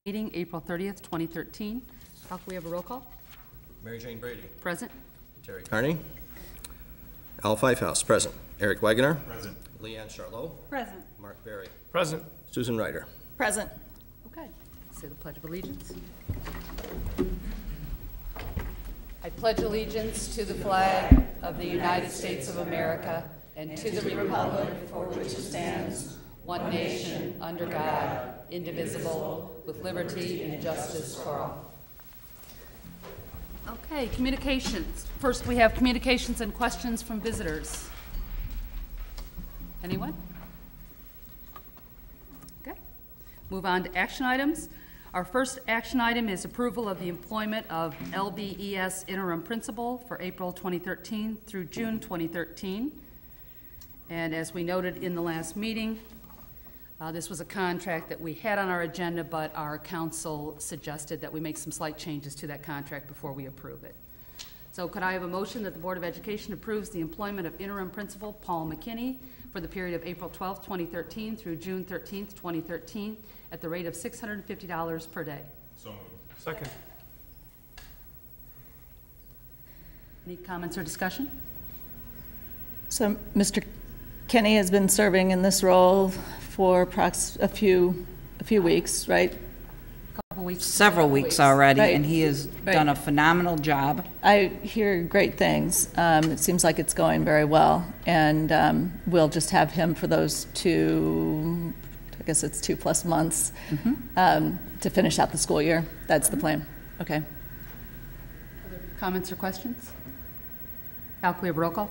Meeting April 30th, 2013. How can we have a roll call? Mary Jane Brady. Present. Terry Carney. Al Pfeifhouse, present. Eric Wagoner. Present. Leanne Charlot. Present. Mark Berry. Present. Susan Ryder. Present. Okay. Say the Pledge of Allegiance. I pledge allegiance to the flag of the United States of America and to the republic for which it stands, one nation, under God, indivisible, with liberty and justice for all. Okay, communications. First, we have communications and questions from visitors. Anyone? Okay. Move on to action items. Our first action item is approval of the employment of LBES interim principal for April 2013 through June 2013. And as we noted in the last meeting, this was a contract that we had on our agenda, but our council suggested that we make some slight changes to that contract before we approve it. So could I have a motion that the Board of Education approves the employment of interim principal Paul McKinney for the period of April 12th, 2013 through June 13th, 2013 at the rate of $650 per day? So moved. Second. Any comments or discussion? So Mr. Kenny has been serving in this role for a few weeks, right? Couple weeks. Several weeks already, Right. and he has done a phenomenal job. I hear great things. It seems like it's going very well, and we'll just have him for those two, I guess it's 2+ months, to finish out the school year. That's the plan. Okay. Other comments or questions? Al, can we have a roll call?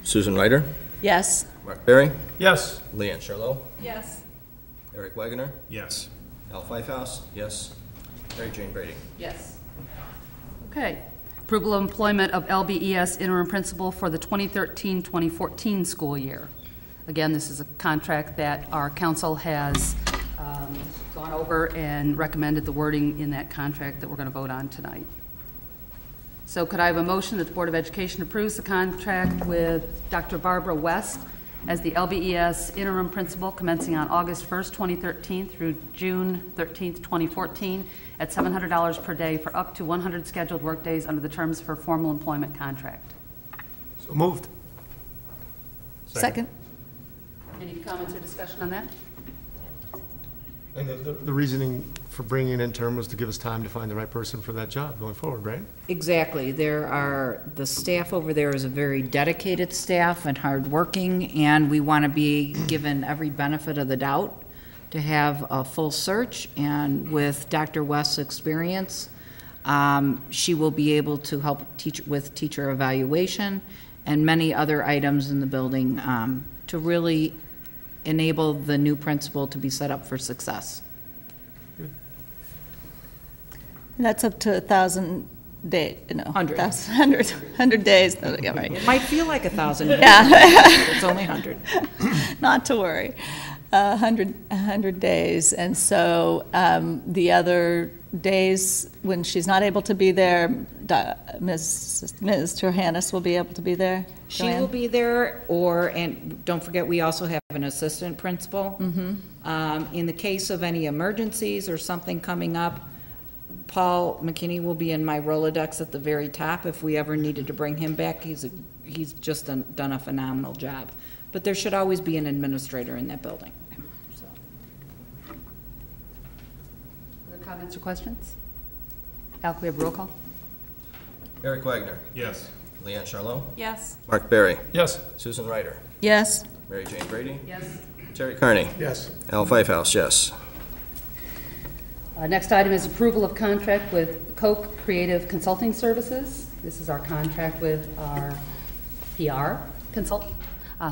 Susan Ryder. Yes. Mark Berry. Yes. Leanne Charlot. Yes. Eric Wagoner. Yes. Al Pfeifhouse. Yes. Mary Jane Brady. Yes. Okay. Approval of employment of LBES interim principal for the 2013-2014 school year. Again, this is a contract that our council has gone over and recommended the wording in that contract that we're going to vote on tonight. So could I have a motion that the Board of Education approves the contract with Dr. Barbara West as the LBES interim principal commencing on August 1st, 2013 through June 13th, 2014 at $700 per day for up to 100 scheduled workdays under the terms of her formal employment contract? So moved. Second. Any comments or discussion on that? And the reasoning for bringing in intern was to give us time to find the right person for that job going forward, right? Exactly. The staff over there is a very dedicated staff and hardworking, and we want to be given every benefit of the doubt to have a full search. And with Dr. West's experience, she will be able to help teach with teacher evaluation and many other items in the building to really enable the new principal to be set up for success. And that's up to 1,000 days, no. 100. 100 days. Oh, yeah, right. It might feel like 1,000. Yeah. It's only 100. Not to worry. 100 days. And so the other days when she's not able to be there, Ms. Johannes will be able to be there? She will be there, and don't forget, we also have an assistant principal. In the case of any emergencies or something coming up, Paul McKinney will be in my Rolodex at the very top if we ever needed to bring him back. He's just done a phenomenal job. But there should always be an administrator in that building. So. Other comments or questions? Al, can we have a roll call? Eric Wagoner. Yes. Leanne Charlot. Yes. Mark Berry. Yes. Susan Ryder. Yes. Mary Jane Brady. Yes. Terry Carney. Yes. Al Pfeifhouse. Yes. Next item is approval of contract with Koch Creative Consulting Services. This is our contract with our PR consultant,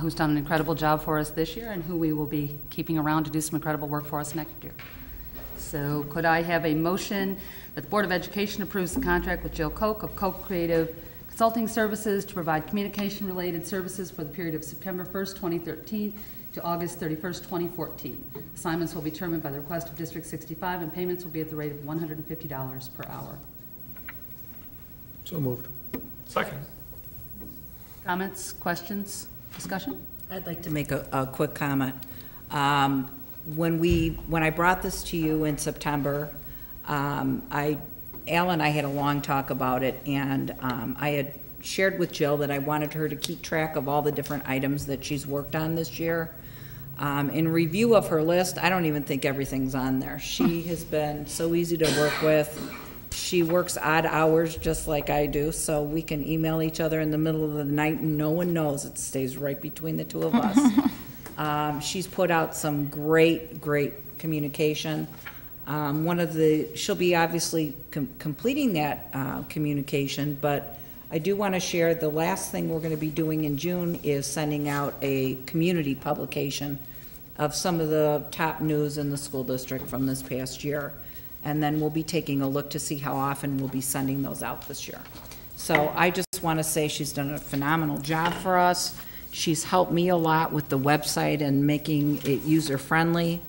who's done an incredible job for us this year and who we will be keeping around to do some incredible work for us next year. So could I have a motion that the Board of Education approves the contract with Jill Koch of Koch Creative Consulting Services to provide communication-related services for the period of September 1st, 2013 to August 31st, 2014. Assignments will be determined by the request of District 65, and payments will be at the rate of $150 per hour. So moved. Second. Comments, questions, discussion? I'd like to make a quick comment. when I brought this to you in September, Al and I had a long talk about it, and I had shared with Jill that I wanted her to keep track of all the different items that she's worked on this year. In review of her list, I don't even think everything's on there. She has been so easy to work with. She works odd hours just like I do, so we can email each other in the middle of the night and no one knows. It stays right between the two of us. She's put out some great communication. She'll be obviously completing that communication, but I do want to share the last thing we're going to be doing in June is sending out a community publication of some of the top news in the school district from this past year. And then we'll be taking a look to see how often we'll be sending those out this year. So I just want to say she's done a phenomenal job for us. She's helped me a lot with the website and making it user-friendly.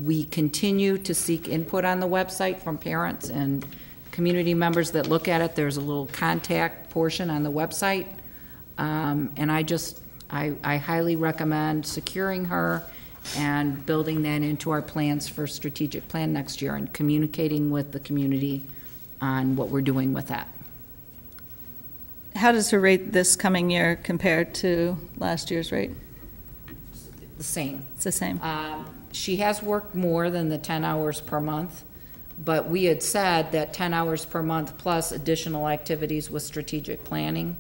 We continue to seek input on the website from parents and community members that look at it. There's a little contact portion on the website. And I highly recommend securing her and building that into our plans for strategic plan next year and communicating with the community on what we're doing with that. How does her rate this coming year compare to last year's rate? The same. It's the same. She has worked more than the 10 hours per month, but we had said that 10 hours per month plus additional activities with strategic planning.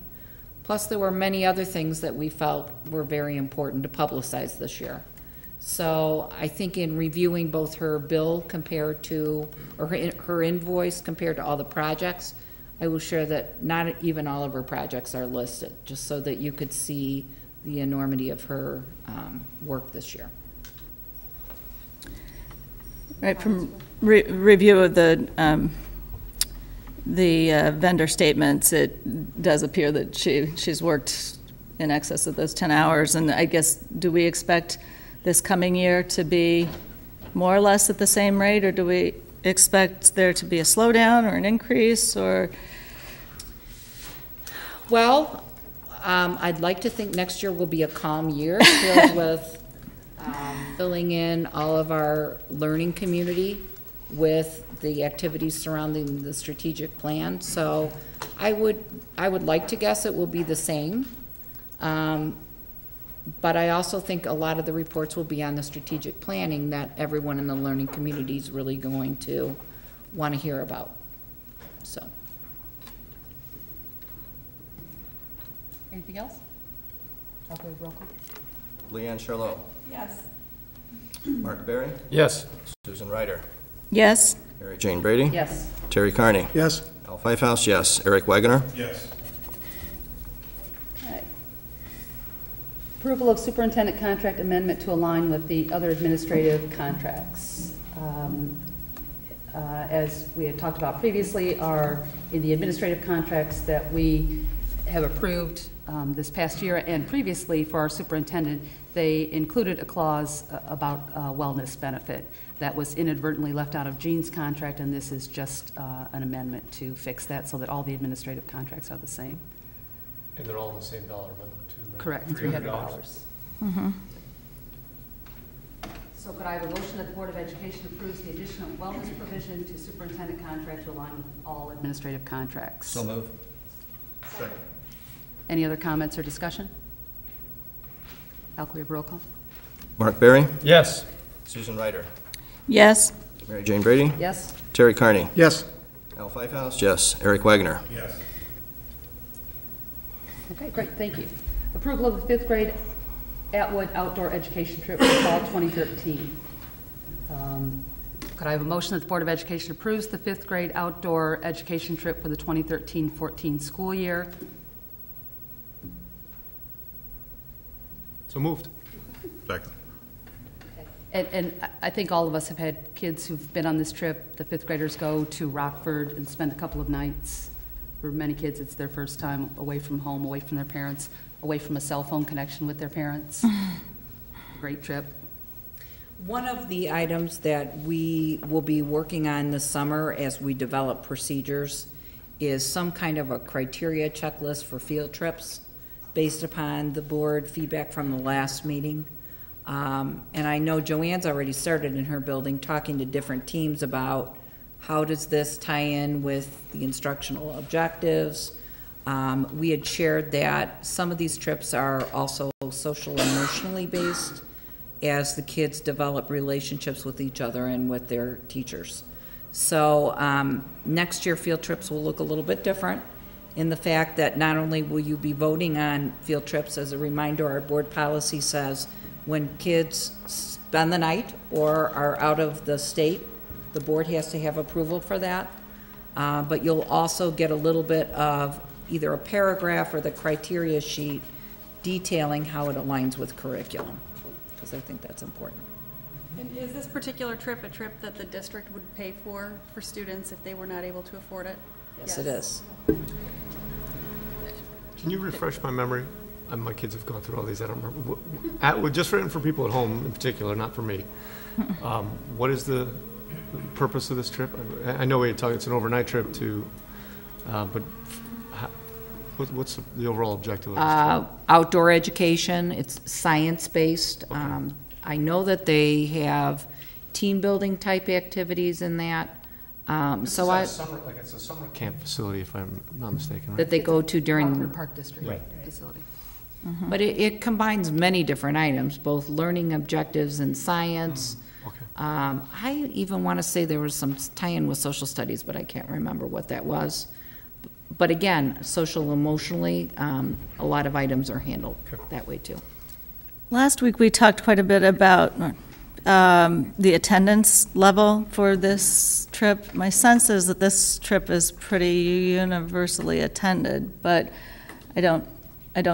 Plus there were many other things that we felt were very important to publicize this year. So I think in reviewing both her bill compared to, or her invoice compared to all the projects, I will share that not even all of her projects are listed, just so that you could see the enormity of her work this year. Right, from review of the vendor statements, it does appear that she's worked in excess of those 10 hours. And I guess, do we expect this coming year to be more or less at the same rate, or do we expect there to be a slowdown or an increase, or? Well, I'd like to think next year will be a calm year filled with filling in all of our learning community with the activities surrounding the strategic plan. So I would like to guess it will be the same. But I also think a lot of the reports will be on the strategic planning that everyone in the learning community is really going to want to hear about. So. Anything else? Okay, roll call. Leanne Charlot. Yes. Mark Berry. Yes. Susan Ryder. Yes. Mary Jane Brady. Yes. Terry Carney. Yes. Al Pfeifhouse, yes. Eric Wagoner. Yes. Okay. Approval of superintendent contract amendment to align with the other administrative contracts. As we had talked about previously, are in the administrative contracts that we have approved this past year and previously for our superintendent, they included a clause about wellness benefit that was inadvertently left out of Jean's contract, and this is just an amendment to fix that so that all the administrative contracts are the same. And they're all in the same dollar amount, too, right? Correct, $300. So could I have a motion that the Board of Education approves the addition of wellness provision to superintendent contract to align with all administrative contracts? So move. Second. Any other comments or discussion? Al, can we have roll call? Mark Berry. Yes. Susan Ryder. Yes. Mary Jane Brady. Yes? Terry Carney. Yes. Al Pfeifhouse, yes. Eric Wagoner. Yes. Okay, great, thank you. Approval of the fifth grade Atwood outdoor education trip for fall 2013. Could I have a motion that the Board of Education approves the fifth grade outdoor education trip for the 2013-14 school year? So moved. Second. And I think all of us have had kids who've been on this trip. The fifth graders go to Rockford and spend a couple of nights. For many kids, it's their first time away from home, away from their parents, away from a cell phone connection with their parents. Great trip. One of the items that we will be working on this summer as we develop procedures is some kind of a criteria checklist for field trips based upon the board feedback from the last meeting. And I know Joanne's already started in her building, talking to different teams about how does this tie in with the instructional objectives. We had shared that some of these trips are also social and emotionally based as the kids develop relationships with each other and with their teachers. So next year, field trips will look a little bit different in the fact that not only will you be voting on field trips, as a reminder, our board policy says when kids spend the night or are out of the state, the board has to have approval for that. But you'll also get a little bit of either a paragraph or the criteria sheet detailing how it aligns with curriculum, because I think that's important. And is this particular trip a trip that the district would pay for students if they were not able to afford it? Yes, it is. Can you refresh my memory? My kids have gone through all these, I don't remember. Just written for people at home in particular, not for me. What is the purpose of this trip? I know we're talking, it's an overnight trip to, but what's the overall objective of this trip? Outdoor education, it's science-based. Okay. I know that they have team building type activities in that. So It's a summer camp facility, if I'm not mistaken, right? that they go to during, Rockford Park District facility. but it combines many different items, both learning objectives and science. Okay. I even want to say there was some tie-in with social studies, but I can't remember what that was. But again, social emotionally, a lot of items are handled that way too. Last week, we talked quite a bit about the attendance level for this trip. My sense is that this trip is pretty universally attended, but I don't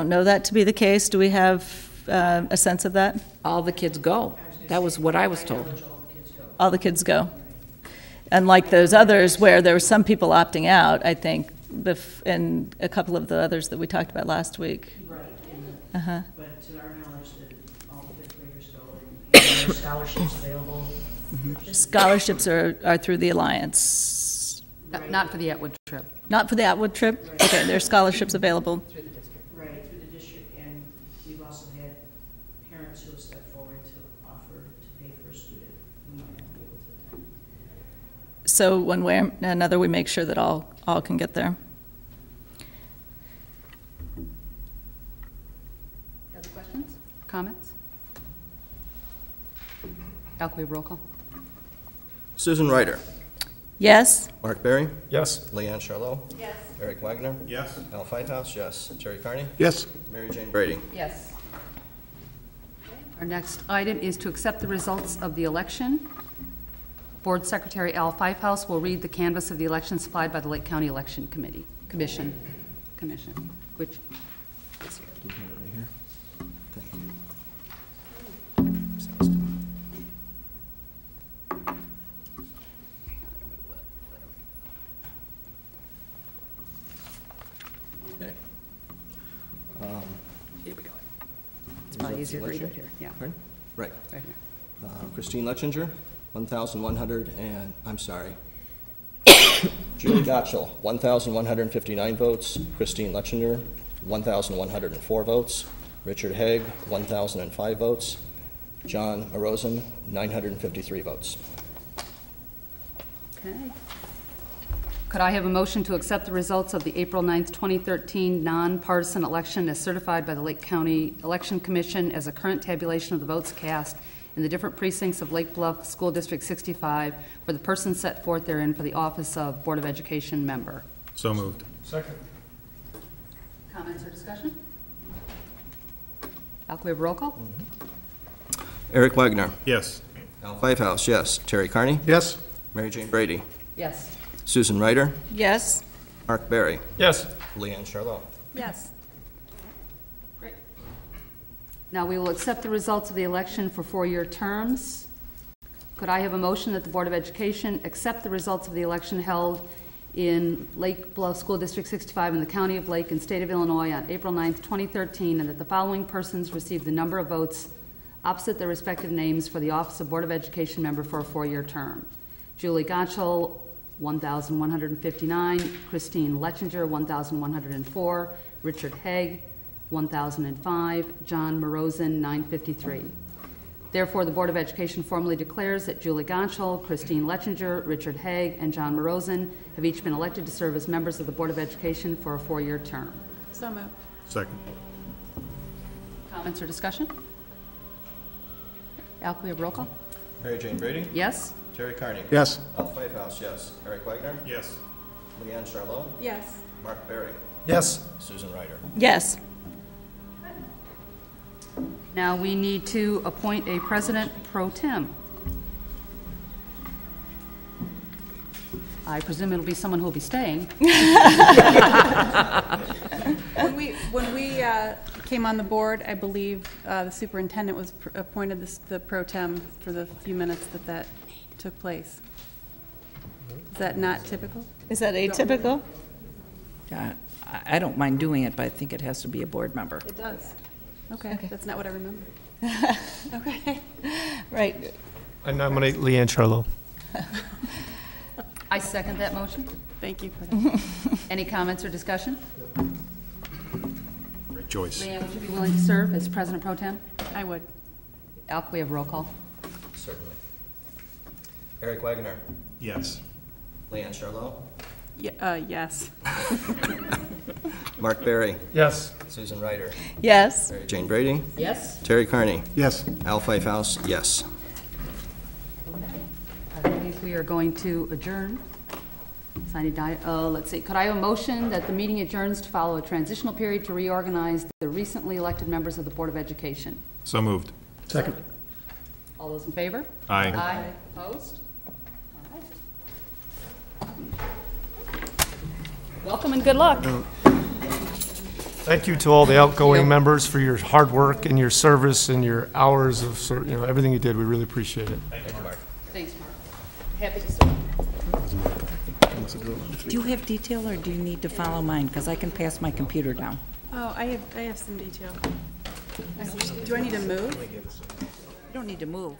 know that to be the case. Do we have a sense of that? All the kids go. That was what I was told. All the kids go. Unlike those others where there were some people opting out, I think, and a couple of the others that we talked about last week. Right, Uh-huh. but to our knowledge, that all the fifth graders go, and there are scholarships available. Scholarships are through the Alliance. Not for the Atwood trip. Not for the Atwood trip? Okay, there's scholarships available. Through the district. Right, through the district, and we've also had parents who have stepped forward to offer to pay for a student who might not be able to attend. So one way or another, we make sure that all can get there. Other questions, comments? Al, can we have roll call? Susan Ryder. Yes? Mark Berry. Yes. Leanne Charlotte. Yes. Eric Wagner. Yes. Al Whitehouse, yes. Terry Carney. Yes. Mary Jane Brady. Yes. Our next item is to accept the results of the election. Board Secretary Al Whitehouse will read the canvass of the election supplied by the Lake County Election Commission, which is here. Do you have it right here? Thank you. Sounds good. Okay. Here we go. It's probably easier to read right here, yeah, Pardon? Right. right here. Christine Lechinger, 1,100, and, I'm sorry. Julie Gottschall, 1,159 votes. Christine Lechinger, 1,104 votes. Richard Haig, 1,005 votes. John Rosen, 953 votes. Okay. Could I have a motion to accept the results of the April 9th, 2013 nonpartisan election as certified by the Lake County Election Commission as a current tabulation of the votes cast in the different precincts of Lake Bluff School District 65 for the person set forth therein for the office of Board of Education member? So moved. Second. Comments or discussion? Al, can we have a roll call? Eric Wagner. Yes. Al Whitehouse, yes. Terry Carney. Yes. Mary Jane Brady. Yes. Susan Ryder. Yes? Mark Berry. Yes. Leanne Charlotte. Yes. Great. Now we will accept the results of the election for four-year terms. Could I have a motion that the Board of Education accept the results of the election held in Lake Bluff School District 65 in the County of Lake and State of Illinois on April 9th, 2013, and that the following persons received the number of votes opposite their respective names for the office of Board of Education member for a four-year term? Julie Gottschall, 1,159, Christine Lechinger, 1,104, Richard Haig, 1,005, John Morozen, 953. Therefore, the Board of Education formally declares that Julie Gonschel, Christine Lechinger, Richard Haig, and John Morozen have each been elected to serve as members of the Board of Education for a 4-year term. So moved. Second. Comments or discussion? Al, can we have roll call? Mary Jane Brady? Yes? Terry Carney? Yes. Al Pfeifhouse, yes. Eric Wagner? Yes. Leanne Charlo? Yes. Mark Berry? Yes. Susan Ryder? Yes. Now we need to appoint a president pro tem. I presume it'll be someone who'll be staying. When we came on the board, I believe the superintendent was appointed the pro tem for the few minutes that took place. Is that not typical? Is that atypical? I don't mind doing it, but I think it has to be a board member. It does. Okay, that's not what I remember. Okay. Right. I nominate Leanne Charlo. I second that motion. Thank you for that. Any comments or discussion? Great choice. Leanne, would you be willing to serve as president pro tem? I would. Al, can we have roll call? Certainly. Eric Wagner? Yes. Leanne Charlo? Yes. Mark Berry? Yes. Susan Ryder? Yes. Mary Jane Brady? Yes. Terry Carney? Yes. Al Pfeifhouse, yes. I believe we are going to adjourn. Let's see, could I have a motion that the meeting adjourns to follow a transitional period to reorganize the recently elected members of the Board of Education? So moved. Second. All those in favor? Aye. Aye. Opposed? All right. Welcome and good luck. Thank you to all the outgoing members for your hard work and your service and your hours of, everything you did. We really appreciate it. Thank you, Mark. Thanks, Mark. Happy to serve. Do you have detail, or do you need to follow mine? Because I can pass my computer down. Oh, I have some detail. Do I need to move? You don't need to move.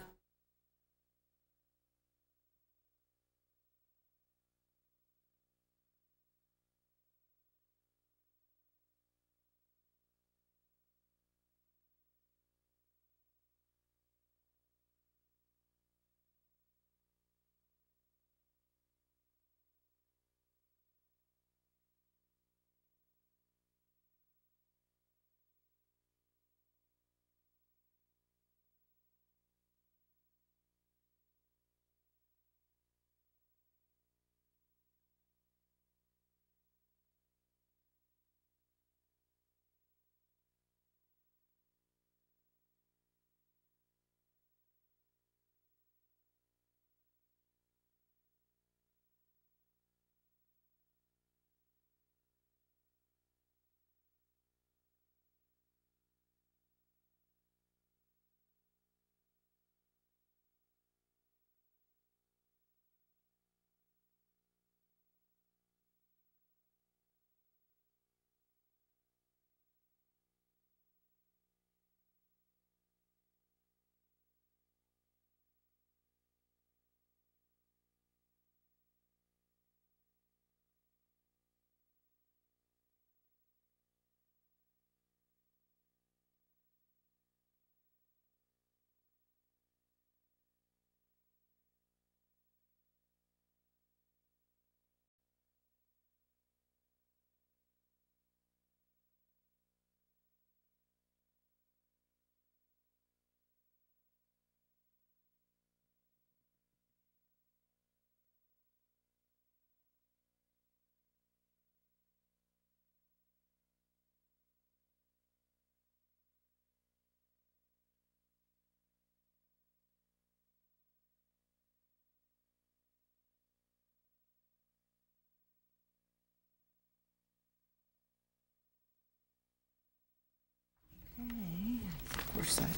We're set.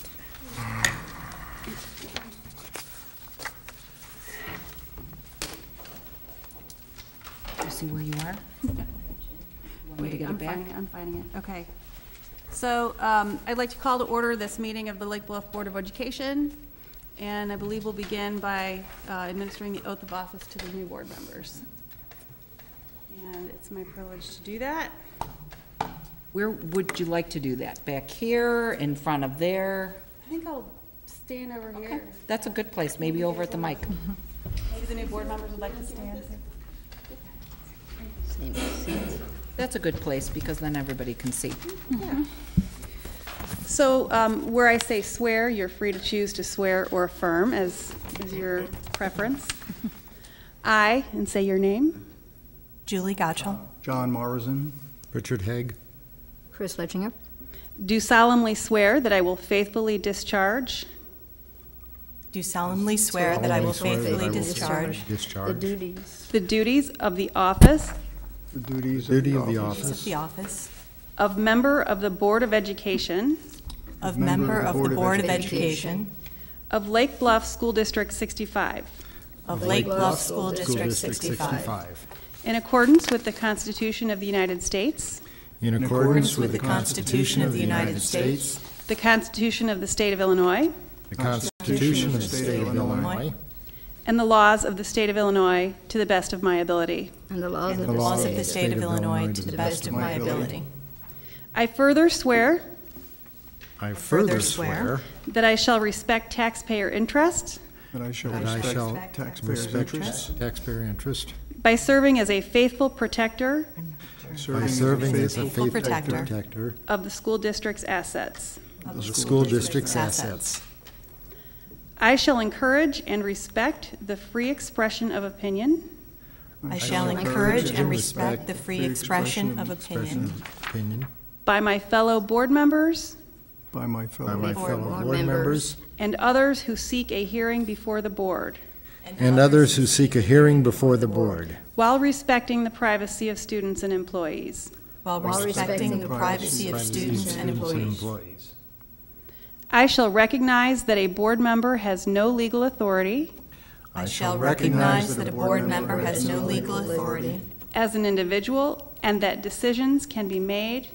You see where you are? Want me to get it back? I'm finding it. Okay. So I'd like to call to order this meeting of the Lake Bluff Board of Education, and I believe we'll begin by administering the oath of office to the new board members. And it's my privilege to do that. Where would you like to do that? Back here, in front of there? I think I'll stand over here. That's a good place, maybe over at the mic. Maybe the new board members would like to stand. That's a good place, because then everybody can see. So where I say swear, you're free to choose to swear or affirm as your preference. I, and say your name, Julie Gottschall. John Morrison. Richard Haig. Chris Letchinger. do solemnly swear that I will faithfully discharge Do solemnly swear that I will faithfully discharge The duties the duties of the office The duties Duty of of the the office. of the office of member of the Board of Education of member of the Board of Education of Lake Bluff School District 65, of Lake Bluff School District 65, in accordance with the Constitution of the United States, In accordance with the Constitution of the United States, the Constitution of the State of Illinois, the Constitution of the State of Illinois, and the laws of the State of Illinois to the best of my ability. and the laws and of the the laws of state. the State of Illinois to the best of my ability. I further swear I further swear swear that I shall respect taxpayer interest that I shall that I shall respect taxpayers' respect interests taxpayer interest by serving as a faithful protector by serving as a faithful faithful protector protector of the school district's assets. of the school district's assets. I shall encourage and respect the free expression of opinion I shall encourage and respect the free expression of opinion Opinion by my fellow board members by my by fellow my Board fellow board members. members and others who seek a hearing before the board, and others who seek a hearing before the board, while respecting the privacy of students and employees. while respecting the privacy of students and employees. I shall recognize that a board member has no legal authority I shall recognize that a board member has no legal authority as an individual and that decisions can be made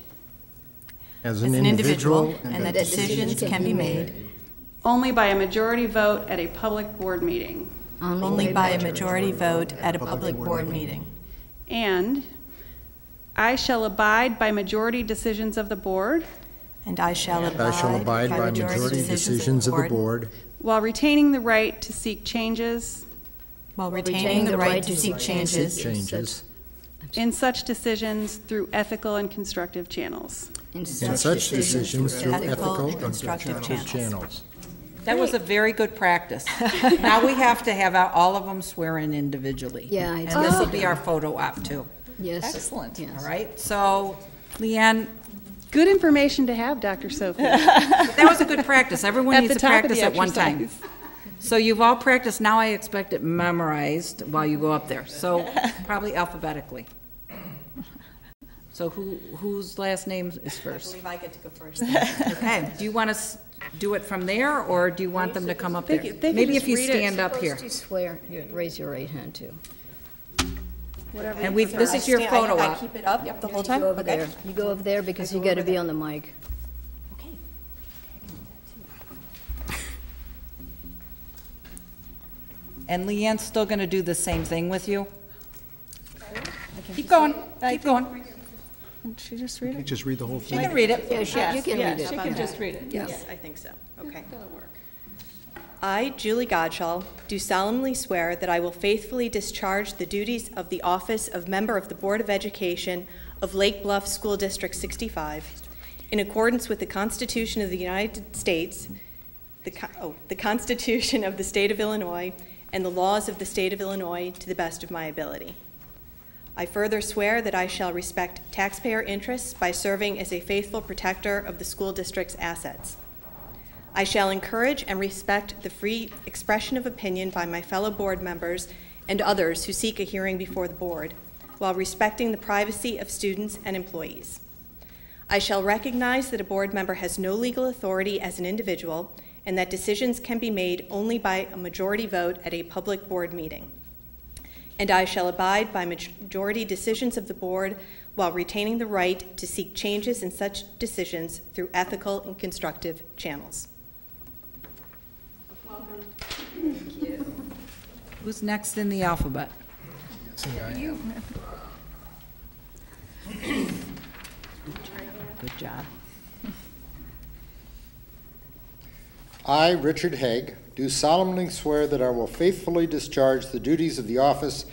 as as an individual and that decisions can be made only by a majority vote at a public board meeting. only by a majority vote at a public board meeting. And I shall abide by majority decisions of the board And I shall I shall abide by majority decisions of the board while retaining the right to seek changes while retaining the right to seek changes changes in such decisions through ethical and constructive channels. in such decisions through ethical and constructive constructive channels. channels. That was a very good practice. Now we have to have all of them swear in individually. Yeah, I And this will be our photo op too, Yes. Excellent. Yes. all right? So, Leanne, Good information to have, Dr. Sophie. that was a good practice. Everyone At needs the to top of the practice at one time. exercise. So you've all practiced, now I expect it memorized while you go up there. So probably alphabetically. So whose last name is I first? believe I get to go first. Okay, do you want to do it from there, or do you want them to come up there? They can Maybe just if you read it. stand up here. Supposed to swear, raise your right hand too. Whatever. And this is your photo I op. keep it up the whole You time? go over Okay. there. You go over there because you got to be on the mic. Okay. And Leanne's still going to do the same thing with you? Keep going, keep going. She just read You it? just read the whole She thing. can read it. Yeah, you can read it. She can just read it. Yes. I think so. Okay. I, Julie Gottschall, do solemnly swear that I will faithfully discharge the duties of the office of member of the Board of Education of Lake Bluff School District 65 in accordance with the Constitution of the United States, the Constitution of the State of Illinois, and the laws of the State of Illinois to the best of my ability. I further swear that I shall respect taxpayer interests by serving as a faithful protector of the school district's assets. I shall encourage and respect the free expression of opinion by my fellow board members and others who seek a hearing before the board, while respecting the privacy of students and employees. I shall recognize that a board member has no legal authority as an individual and that decisions can be made only by a majority vote at a public board meeting. And I shall abide by majority decisions of the board while retaining the right to seek changes in such decisions through ethical and constructive channels. Who's next in the alphabet? Good job. I, Richard Haig, do solemnly swear that I will faithfully discharge the duties of the office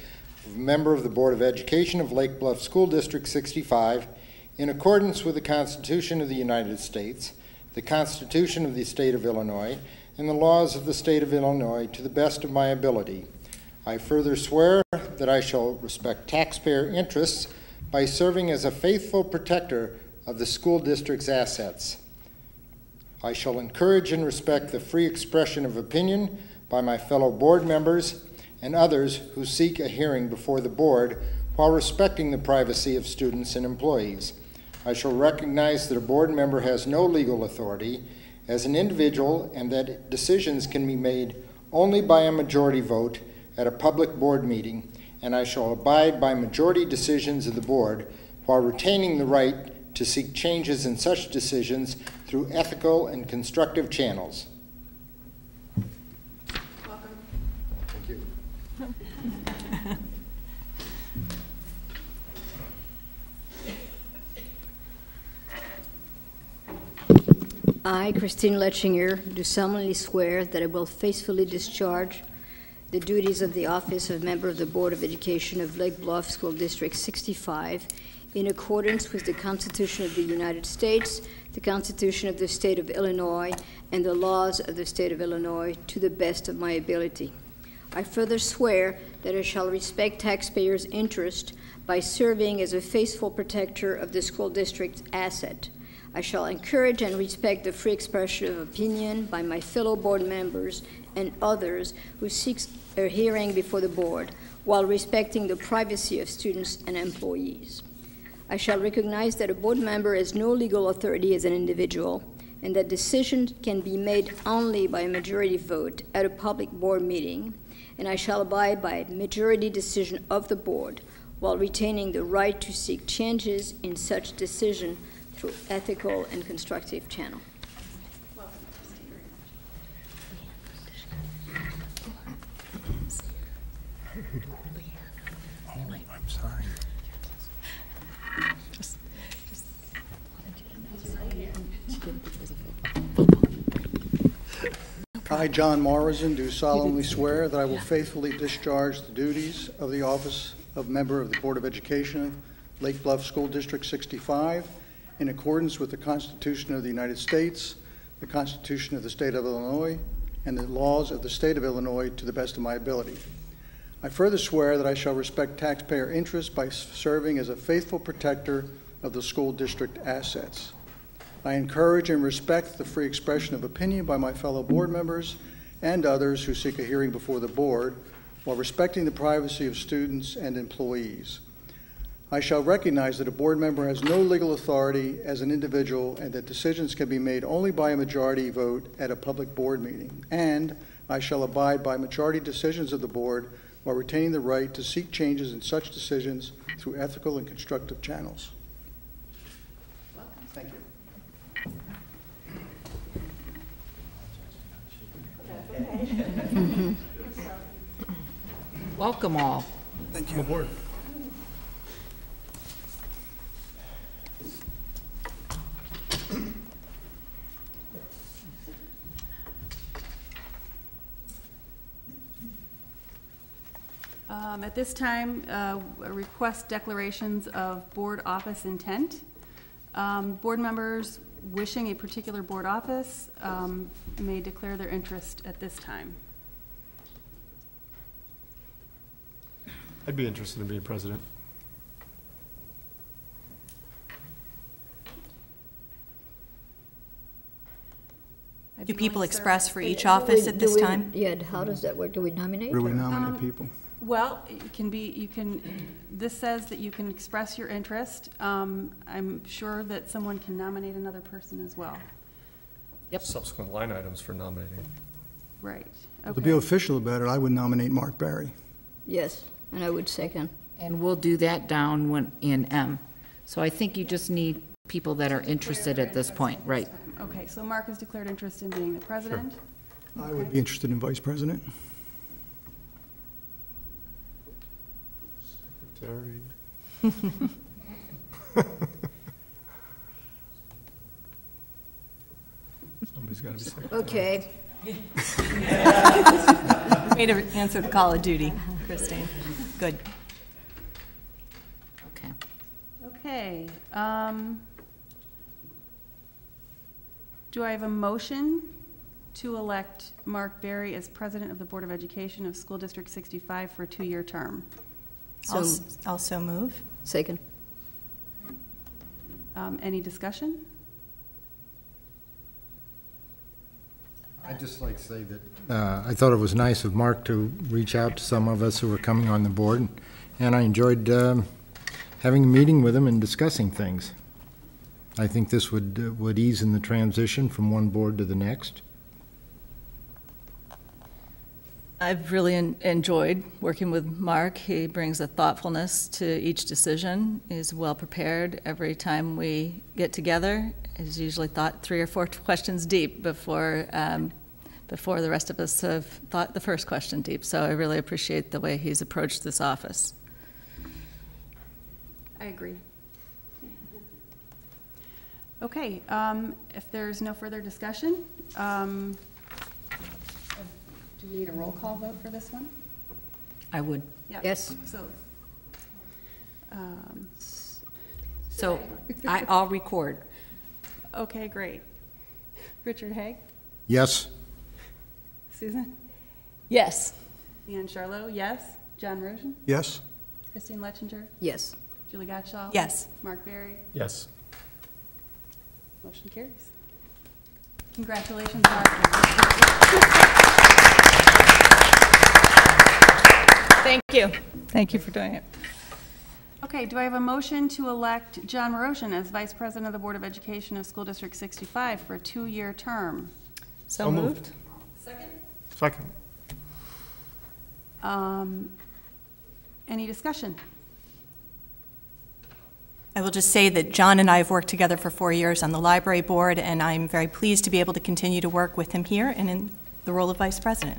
of member of the Board of Education of Lake Bluff School District 65 in accordance with the Constitution of the United States, the Constitution of the State of Illinois, and the laws of the State of Illinois to the best of my ability. I further swear that I shall respect taxpayer interests by serving as a faithful protector of the school district's assets. I shall encourage and respect the free expression of opinion by my fellow board members and others who seek a hearing before the board while respecting the privacy of students and employees. I shall recognize that a board member has no legal authority as an individual and that decisions can be made only by a majority vote at a public board meeting, and I shall abide by majority decisions of the board while retaining the right to seek changes in such decisions through ethical and constructive channels. Welcome. Thank you. I, Christine Letchinger, do solemnly swear that I will faithfully discharge the duties of the office of member of the Board of Education of Lake Bluff School District 65 in accordance with the Constitution of the United States, the Constitution of the State of Illinois, and the laws of the State of Illinois to the best of my ability. I further swear that I shall respect taxpayers' interest by serving as a faithful protector of the school district's asset. I shall encourage and respect the free expression of opinion by my fellow board members and others who seek a hearing before the board while respecting the privacy of students and employees. I shall recognize that a board member has no legal authority as an individual and that decisions can be made only by a majority vote at a public board meeting, and I shall abide by a majority decision of the board while retaining the right to seek changes in such decision through ethical and constructive channel. Welcome, Christine. I'm sorry. I, John Morrison, do solemnly swear that I will faithfully discharge the duties of the office of member of the Board of Education of Lake Bluff School District 65 in accordance with the Constitution of the United States, the Constitution of the State of Illinois, and the laws of the State of Illinois to the best of my ability. I further swear that I shall respect taxpayer interests by serving as a faithful protector of the school district assets. I encourage and respect the free expression of opinion by my fellow board members and others who seek a hearing before the board while respecting the privacy of students and employees. I shall recognize that a board member has no legal authority as an individual and that decisions can be made only by a majority vote at a public board meeting. And I shall abide by majority decisions of the board while retaining the right to seek changes in such decisions through ethical and constructive channels. Thank you. Welcome all. Thank you. Come aboard. At this time, request declarations of board office intent. Board members wishing a particular board office may declare their interest at this time. I'd be interested in being president. Do people express for each office at this time? Yeah, how does that work? Do we nominate? Do we or- nominate people? Well, it can be, this says that you can express your interest. I'm sure that someone can nominate another person as well. Subsequent line items for nominating. Right, To be okay. official about it, I would nominate Mark Barry. Yes, and I would second. And we'll do that down in M. So I think you just need people that are interested at this point, right? Okay, so Mark has declared interest in being the president. I would be interested in vice president. Secretary. Somebody's got to be secretary. Okay, Way to answer the call of duty, Christine. Good. Okay. Okay. Do I have a motion to elect Mark Berry as president of the Board of Education of School District 65 for a 2-year term? Also move. Second. Any discussion? I'd just like to say that I thought it was nice of Mark to reach out to some of us who were coming on the board, and I enjoyed having a meeting with him and discussing things. I think this would ease in the transition from one board to the next. I've really enjoyed working with Mark. He brings a thoughtfulness to each decision. He's well prepared every time we get together. He's usually thought 3 or 4 questions deep before the rest of us have thought the first question deep. So I really appreciate the way he's approached this office. I agree. Okay, if there's no further discussion, do we need a roll call vote for this one? I would. Yeah. Yes. So I'll record. Okay, great. Richard Haig? Yes? Susan? Yes. Leanne Charlot, yes. John Rosen? Yes? Christine Letchinger? Yes. Julie Gottschall? Yes. Mark Berry? Yes. Motion carries. Congratulations, Mark. Thank you. Thank you for doing it. Okay, do I have a motion to elect John Rosen as Vice President of the Board of Education of School District 65 for a 2-year term? So moved. Second. Any discussion? I will just say that John and I have worked together for 4 years on the library board, and I'm very pleased to be able to continue to work with him here and in the role of vice president.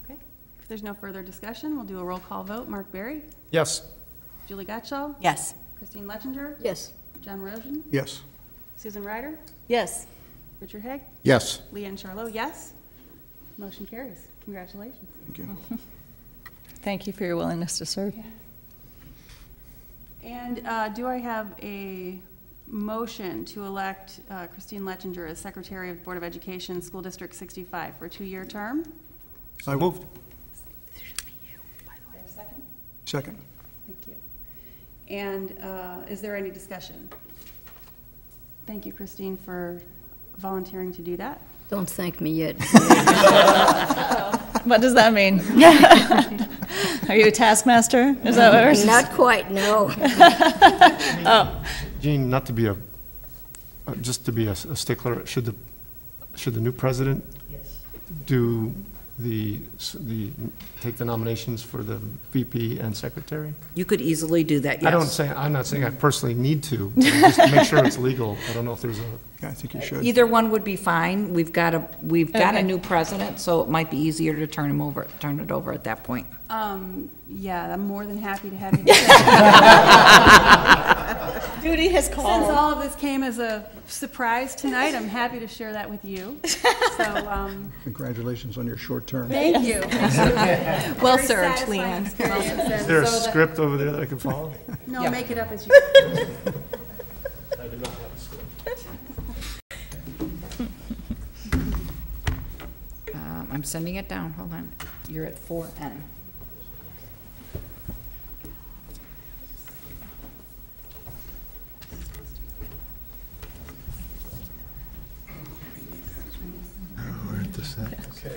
Okay, if there's no further discussion, we'll do a roll call vote. Mark Berry? Yes. Julie Gottschall? Yes. Christine Letchinger? Yes. John Rosen? Yes. Susan Ryder? Yes. Richard Haig? Yes. Leanne Charlot, yes. Motion carries. Congratulations. Thank you. Thank you for your willingness to serve. And do I have a motion to elect Christine Letchinger as Secretary of the Board of Education, School District 65 for a 2-year term? So moved. Second? Second. Thank you. And is there any discussion? Thank you, Christine, for volunteering to do that. Don't thank me yet. What does that mean? Are you a taskmaster? Is that what we're Not quite, no. Oh, Gene, not to be just to be a stickler, should the new president do take the nominations for the VP and secretary? You could easily do that, yes. I'm not saying I personally need to, but just to make sure it's legal. I don't know if there's a, Yeah, I think you should. Either one would be fine. We've got a Okay. new president, so it might be easier to turn it over at that point. Yeah, I'm more than happy to have you. duty has Since called. all of this came as a surprise tonight, I'm happy to share that with you. So, Congratulations on your short term. thank you. Well Very served, satisfying Leanne. experience, and is there a so that- script over there that I can follow? No, Yeah. make it up as you. I do not have a script. I'm sending it down, hold on. You're at 4N. Okay.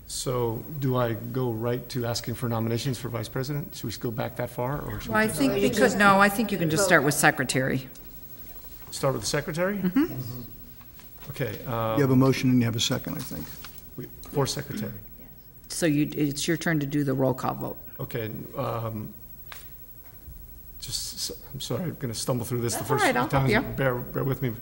So do I go right to asking for nominations for vice president? Should we go back that far, or should Well, I we think I think you can just start with secretary. start with the secretary? Okay, You have a motion and you have a second, I think. for secretary. So it's your turn to do the roll call vote. Okay, I'm sorry, I'm going to stumble through this the first all few right, I'll help times. you. Bear with me.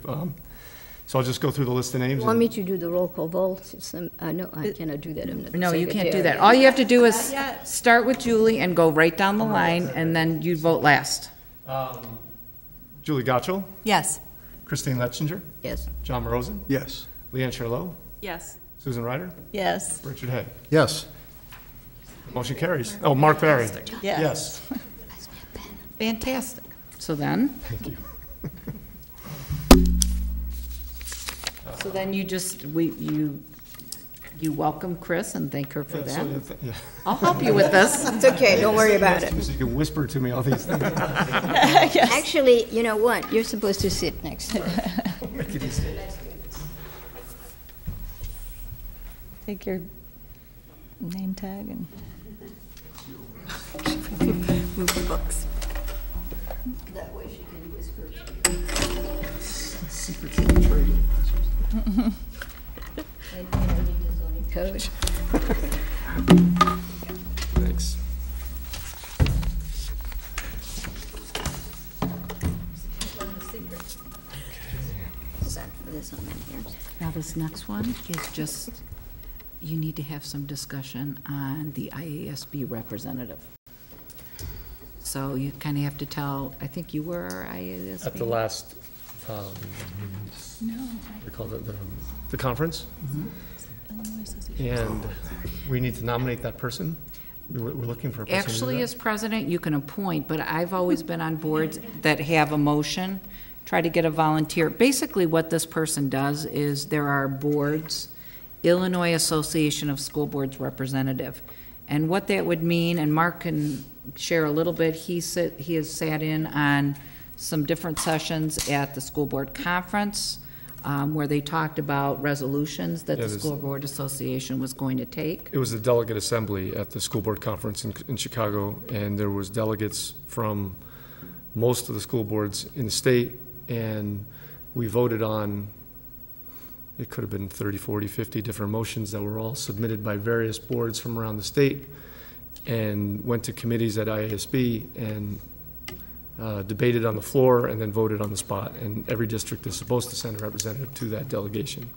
So I'll just go through the list of names. Want and- me to do the roll call vote? No, I cannot do that. I'm not the No, you can't do secretary. that. All you have to do is Not yet. start with Julie and go right down the line, and then you vote last. Julie Gottschall, Yes. Christine Letchinger, Yes. John Rosen, Yes. Leanne Charlo, Yes. Susan Ryder, Yes. Richard Hay. Yes. Motion carries. Oh, Mark Barry. Yes. Fantastic. So then, Thank you. so then you welcome Chris and thank her for that. Yeah. I'll help you with this. It's okay, don't worry about it. So you can whisper to me all these things. Actually, you know what? You're supposed to sit next to her. Make it easy. Take your name tag and. Move the books. That way she can whisper to you. Secrets of the trade. And, you know, need the zoning code. Thanks. Is that this one in here? Now, this next one is just, you need to have some discussion on the IASB representative. So you kind of have to tell, I think you were our IASB? At the last, we called it the conference. And we need to nominate that person. We're looking for a person to do Actually, that. as president, you can appoint, but I've always been on boards that have a motion, try to get a volunteer. Basically, what this person does is there are boards, Illinois Association of School Boards representative. And what that would mean, and Mark can share a little bit, he has sat in on some different sessions at the school board conference, where they talked about resolutions that the School Board Association was going to take. It was a delegate assembly at the school board conference in Chicago, and there was delegates from most of the school boards in the state, and we voted on, it could have been 30, 40, 50 different motions that were all submitted by various boards from around the state, and went to committees at IASB and debated on the floor and then voted on the spot. And every district is supposed to send a representative to that delegation.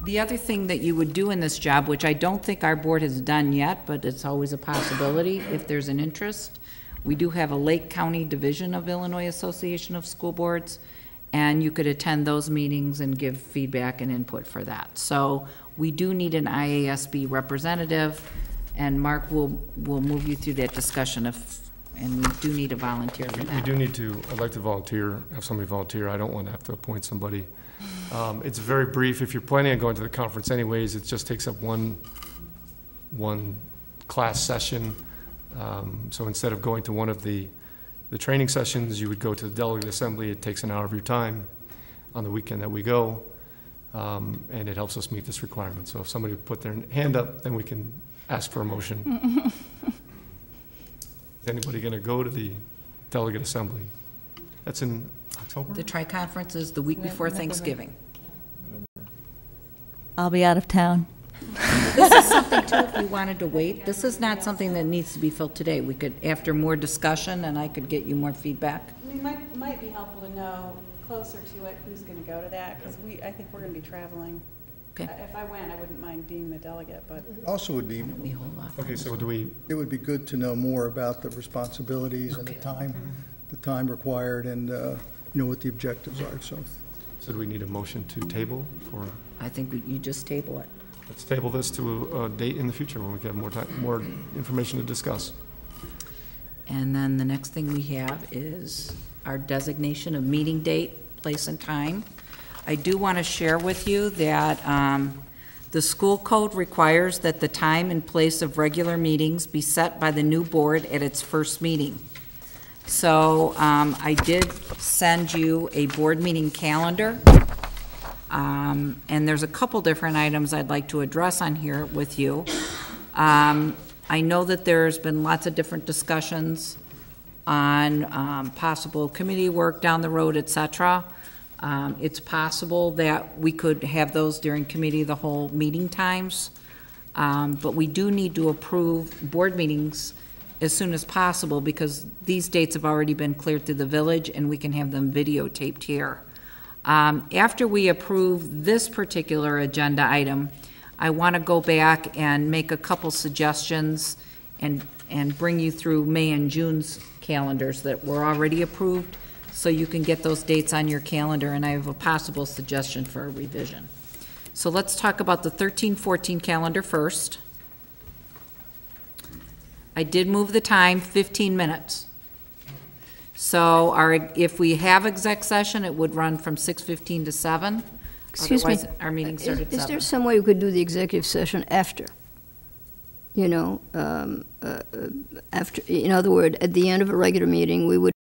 The other thing that you would do in this job, which I don't think our board has done yet, but it's always a possibility if there's an interest, we do have a Lake County Division of Illinois Association of School Boards, and you could attend those meetings and give feedback and input for that. So we do need an IASB representative, and Mark will move you through that discussion and we do need a volunteer for We that. do need to, I'd like to volunteer, have somebody volunteer. I don't want to have to appoint somebody. It's very brief. If you're planning on going to the conference anyways, it just takes up one class session. So instead of going to one of the training sessions, you would go to the delegate assembly. It takes an hour of your time on the weekend that we go, and it helps us meet this requirement. So if somebody would put their hand up, then we can ask for a motion. Is anybody going to go to the delegate assembly? That's in October? The tri-conference is the week before Thanksgiving. I'll be out of town. This is something too, if you wanted to wait, this is not something that needs to be filled today. We could, after more discussion, and I could get you more feedback. I mean, might be helpful to know closer to it who's going to go to that, because I think we're going to be traveling. Okay. If I went, I wouldn't mind being the delegate, but Also would be, We hold off. Okay, so do we, it would be good to know more about the responsibilities and the time required and, you know, what the objectives are, so. do we need a motion to table for, I think you just table it. let's table this to a date in the future when we have more time, more information to discuss. And then the next thing we have is our designation of meeting date, place, and time. I do want to share with you that the school code requires that the time and place of regular meetings be set by the new board at its first meeting. So I did send you a board meeting calendar, and there's a couple different items I'd like to address on here with you. I know that there's been lots of different discussions on possible committee work down the road, et cetera. It's possible that we could have those during committee the whole meeting times, but we do need to approve board meetings as soon as possible because these dates have already been cleared through the village and we can have them videotaped here. After we approve this particular agenda item, I want to go back and make a couple suggestions and bring you through May and June's calendars that were already approved so you can get those dates on your calendar, and I have a possible suggestion for a revision. So let's talk about the 13-14 calendar first. I did move the time 15 minutes. So if we have exec session, it would run from 6:15 to 7. Excuse me. Otherwise, our meeting started at 7. Is there some way we could do the executive session after? You know, after, in other words, at the end of a regular meeting, we would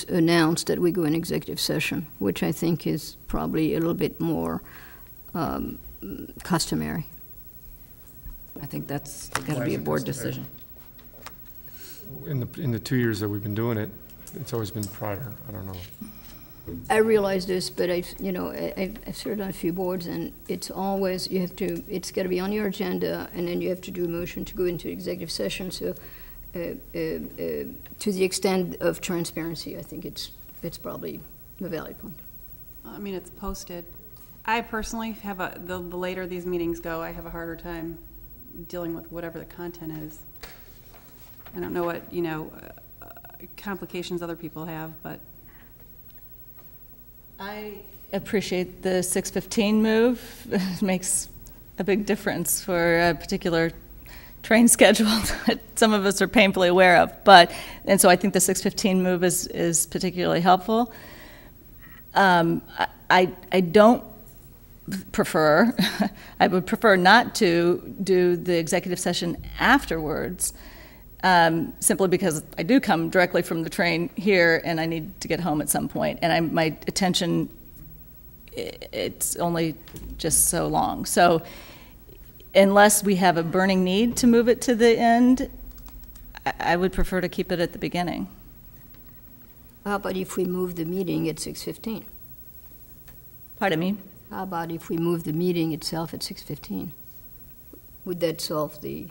announce that we go in executive session, which I think is probably a little bit more customary. I think that's got to be a board decision. In the 2 years that we've been doing it, it's always been prior. I don't know. I realize this, but I've served on a few boards, and it's always, it's got to be on your agenda, and then you have to do a motion to go into executive session. So to the extent of transparency, I think it's probably a valid point. I mean, it's posted. I personally have the later these meetings go, I have a harder time dealing with whatever the content is. I don't know what, complications other people have, but. I appreciate the 6:15 move. It makes a big difference for a particular train schedule that some of us are painfully aware of. And so I think the 6:15 move is particularly helpful. I don't prefer, I would prefer not to do the executive session afterwards, simply because I do come directly from the train here and I need to get home at some point, and my attention, it's only just so long. So unless we have a burning need to move it to the end, I would prefer to keep it at the beginning. How about if we move the meeting at 6:15? Pardon me? How about if we move the meeting itself at 6:15? Would that solve the...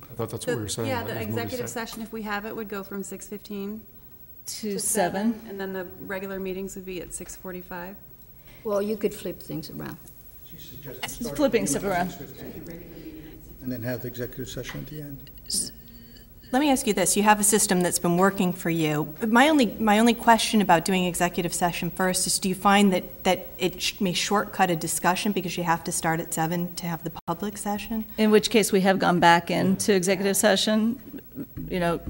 I thought that's what we were saying. Yeah, the executive session, if we have it, would go from 6:15 to 7. And then the regular meetings would be at 6:45. Well, you could flip things around. She suggested Flipping stuff around. and then have the executive session at the end. Let me ask you this. You have a system that's been working for you. My only question about doing executive session first is, do you find that it may shortcut a discussion because you have to start at 7 to have the public session? In which case we have gone back into executive session,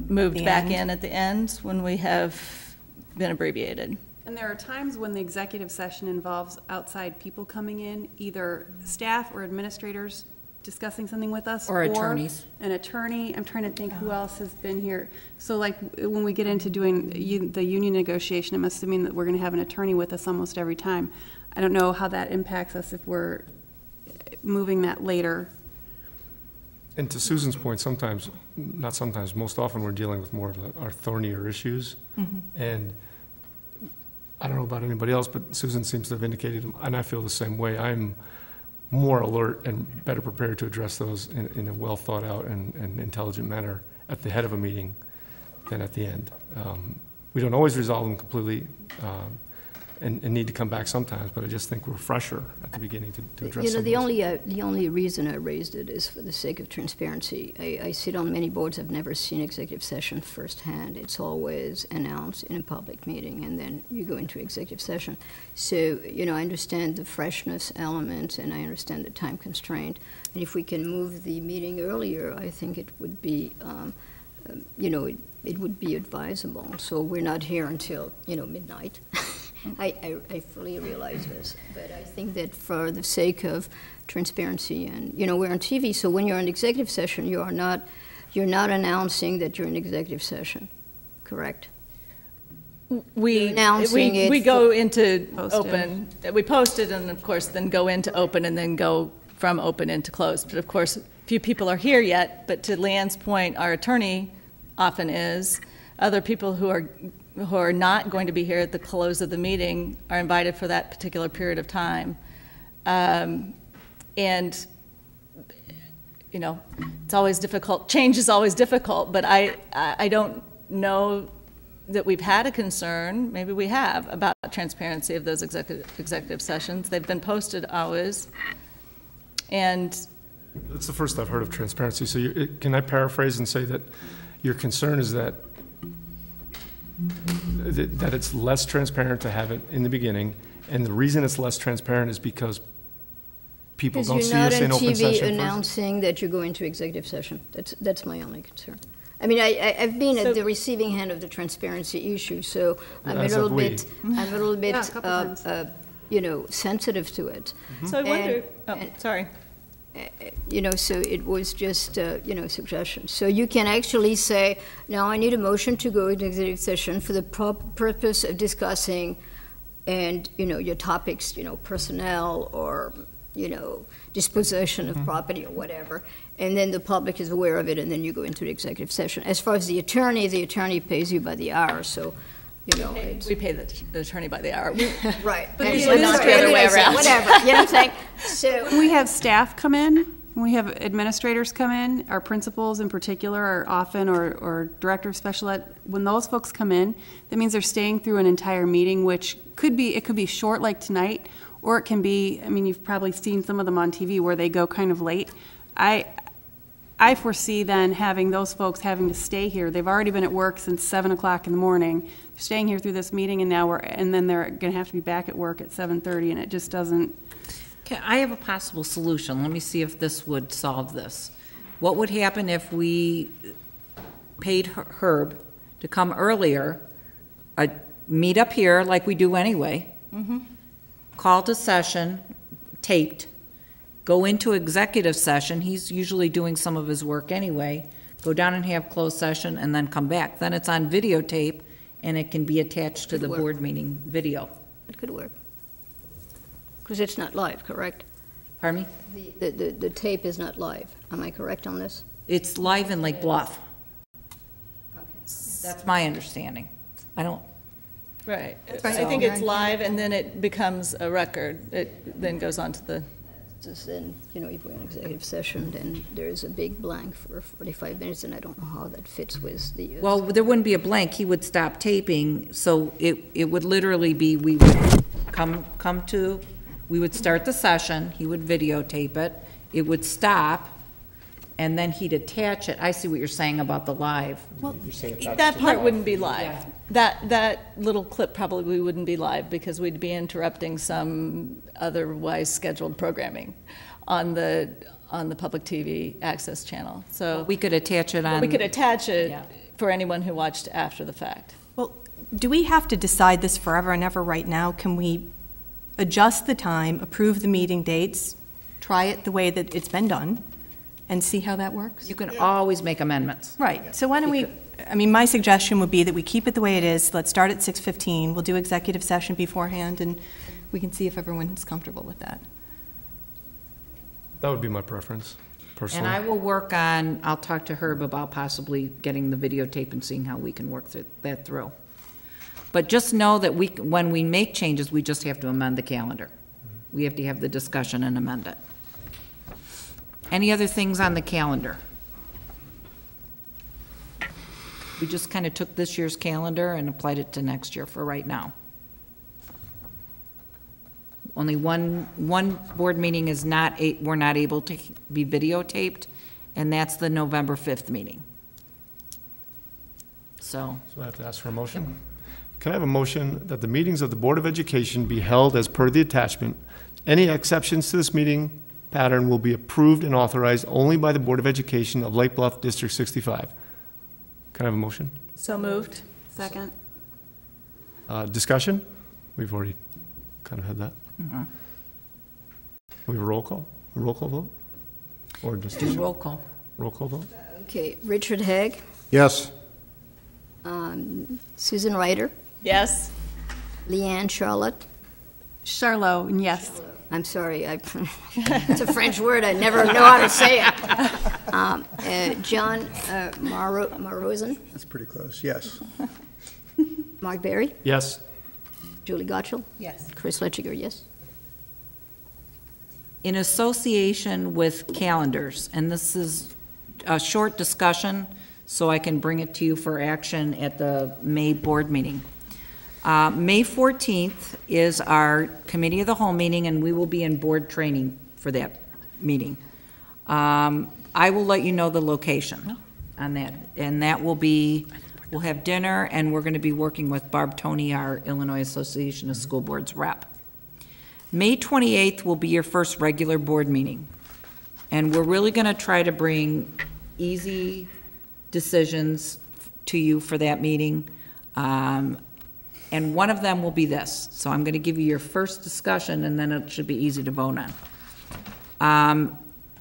moved back in at the end when we have been abbreviated. And there are times when the executive session involves outside people coming in, either staff or administrators discussing something with us. Or attorneys. An attorney. I'm trying to think who else has been here. So like when we get into doing the union negotiation, I'm assuming that we're going to have an attorney with us almost every time. I don't know how that impacts us if we're moving that later. And to Susan's point, sometimes, not sometimes, most often we're dealing with more of our thornier issues. Mm-hmm. And I don't know about anybody else, but Susan seems to have indicated, and I feel the same way, I'm more alert and better prepared to address those in a well thought out and intelligent manner at the head of a meeting than at the end. We don't always resolve them completely and need to come back sometimes, but I just think we're fresher at the beginning to address some of those. The only reason I raised it is for the sake of transparency. I sit on many boards. I've never seen executive session firsthand. It's always announced in a public meeting, and then you go into executive session. So, I understand the freshness element, and I understand the time constraint. And if we can move the meeting earlier, I think it would be, it would be advisable. So we're not here until, midnight. I fully realize this, but I think that for the sake of transparency, and we're on TV, so when you're in executive session, you're not announcing that you're in executive session, correct? We go into open. We post it, and of course, then go into open, and then go from open into closed. But of course, few people are here yet. But to Leanne's point, our attorney often is. Other people who are not going to be here at the close of the meeting are invited for that particular period of time. And, it's always difficult. Change is always difficult, but I don't know that we've had a concern, maybe we have, about transparency of those executive sessions. They've been posted always. And it's the first I've heard of transparency. So can I paraphrase and say that your concern is that that it's less transparent to have it in the beginning, and the reason it's less transparent is because people don't see us in open Because you're not on session TV first. announcing that you're going to executive session. That's my only concern. I mean, I've been at the receiving end of the transparency issue, so I'm a As little have we. bit, I'm a little bit, Yeah, a couple times. you know, sensitive to it. So I wonder, sorry. You know, so it was just, you know, a suggestion. So you can actually say, now I need a motion to go into executive session for the purpose of discussing, and, you know, your topics, you know, personnel or, you know, disposition of property or whatever. And then the public is aware of it, and then you go into the executive session. As far as the attorney pays you by the hour, so, you know. We pay the attorney by the hour. Right. But And usually not the other way around. Whatever, you know what I'm saying? So. When we have staff come in, when we have administrators come in, our principals in particular are often, or director of special ed, when those folks come in, that means they're staying through an entire meeting, which could be short like tonight, or it can be, I mean, you've probably seen some of them on TV where they go kind of late. I foresee then having those folks having to stay here. They've already been at work since 7 o'clock in the morning. They're staying here through this meeting, and then they're going to have to be back at work at 7:30, and it just doesn't. Okay, I have a possible solution. Let me see if this would solve this. What would happen if we paid Herb to come earlier, meet up here like we do anyway, call to session, taped, go into executive session, he's usually doing some of his work anyway, go down and have closed session, and then come back. Then it's on videotape, and it can be attached to the board meeting video. It could work. Because it's not live, correct? Pardon me? The tape is not live. Am I correct on this? It's live in Lake Bluff. That's my understanding. I don't, Right. I think it's live, and then it becomes a record. It then goes on to the, Just then, you know, if we're in executive session, then there is a big blank for 45 minutes, and I don't know how that fits with the. well, there wouldn't be a blank. He would stop taping, so it would literally be, we would we would start the session, he would videotape it, it would stop, and then he'd attach it. I see what you're saying about the live. that part wouldn't be live. That little clip probably wouldn't be live, because we'd be interrupting some otherwise scheduled programming on the public TV access channel. So We could attach it on. we could attach it Yeah. for anyone who watched after the fact. Well, do we have to decide this forever and ever right now? Can we adjust the time, approve the meeting dates, try it the way that it's been done, and see how that works? You can always make amendments. Right, so why don't we, I mean, my suggestion would be that we keep it the way it is. Let's start at 6:15. We'll do executive session beforehand, and we can see if everyone is comfortable with that. That would be my preference, personally. And I will work on, I'll talk to Herb about possibly getting the videotape and seeing how we can work that through. But just know that when we make changes, we just have to amend the calendar. We have to have the discussion and amend it. Any other things on the calendar? We just kind of took this year's calendar and applied it to next year for right now. Only one board meeting is we're not able to be videotaped, and that's the November 5th meeting. So, So I have to ask for a motion? Can I have a motion that the meetings of the Board of Education be held as per the attachment? Any exceptions to this meeting pattern will be approved and authorized only by the Board of Education of Lake Bluff District 65. Can I have a motion? So moved. Second. Discussion? We've already kind of had that. We have a roll call? A roll call vote? Or just do roll call. roll call vote? Okay, Richard Haig, Yes. Susan Ryder, Yes. Leanne Charlotte. Charlot, and yes. I'm sorry, it's a French word, I never know how to say it. John Marosen, That's pretty close, yes. Mark Berry, Yes. Julie Gottschall, Yes. Chris Letchiger, yes. In association with calendars, and this is a short discussion, so I can bring it to you for action at the May board meeting. May 14th is our Committee of the Whole meeting, and we will be in board training for that meeting. I will let you know the location on that, and that will be We'll have dinner, and we're going to be working with Barb Toney, our Illinois Association of School Boards rep. May 28th will be your first regular board meeting, and we're really going to try to bring easy decisions to you for that meeting. And one of them will be this. So I'm going to give you your first discussion, and then it should be easy to vote on.